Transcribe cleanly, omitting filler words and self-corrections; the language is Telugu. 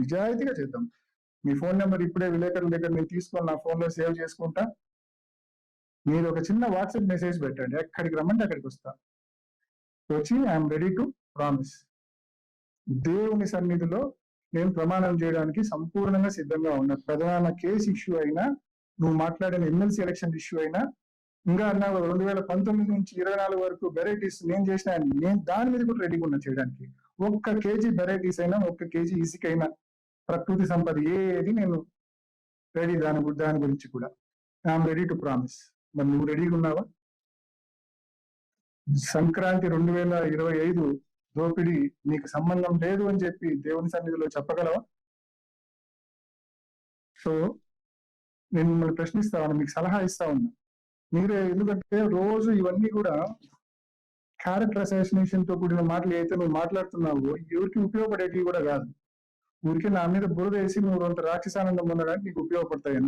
నిజాయితీగా చేద్దాం. మీ ఫోన్ నెంబర్ ఇప్పుడే విలేకరుల దగ్గర నేను తీసుకొని నా ఫోన్లో సేవ్ చేసుకుంటా. మీరు ఒక చిన్న వాట్సాప్ మెసేజ్ పెట్టండి, ఎక్కడికి రమ్మంటే అక్కడికి వస్తా. వచ్చి ఐఎమ్ రెడీ టు ప్రామిస్. దేవుని సన్నిధిలో నేను ప్రమాణం చేయడానికి సంపూర్ణంగా సిద్ధంగా ఉన్నా. ప్రధాన కేసు ఇష్యూ అయినా, నువ్వు మాట్లాడిన ఎమ్మెల్సీ ఎలక్షన్ ఇష్యూ అయినా, ఇంకా అన్నావు 2019 నుంచి 24 వరకు వెరైటీస్ నేను చేసిన, నేను దాని మీద కూడా రెడీగా ఉన్నా చేయడానికి. 1 కేజీ వెరైటీస్ అయినా, 1 కేజీ ఇసుకైనా, ప్రకృతి సంపద ఏది నేను రెడీ. దాని గురించి కూడా ఐఎమ్ రెడీ టు ప్రామిస్. మరి నువ్వు రెడీగా ఉన్నావా? సంక్రాంతి 2025 దోపిడీ నీకు సంబంధం లేదు అని చెప్పి దేవుని సన్నిధిలో చెప్పగలవా? సో నేను మిమ్మల్ని ప్రశ్నిస్తా ఉన్నా, మీకు సలహా ఇస్తా ఉన్నా. మీరే, ఎందుకంటే రోజు ఇవన్నీ కూడా క్యారెక్టర్ అసాసినేషన్ తో కూడిన మాటలు అయితే నువ్వు మాట్లాడుతున్నావు, ఎవరికి ఉపయోగపడేటివి కూడా కాదు. ఊరికే నా మీద బురద వేసి నువ్వు అంత రాక్షసానందం పొందడానికి నీకు ఉపయోగపడతాయి.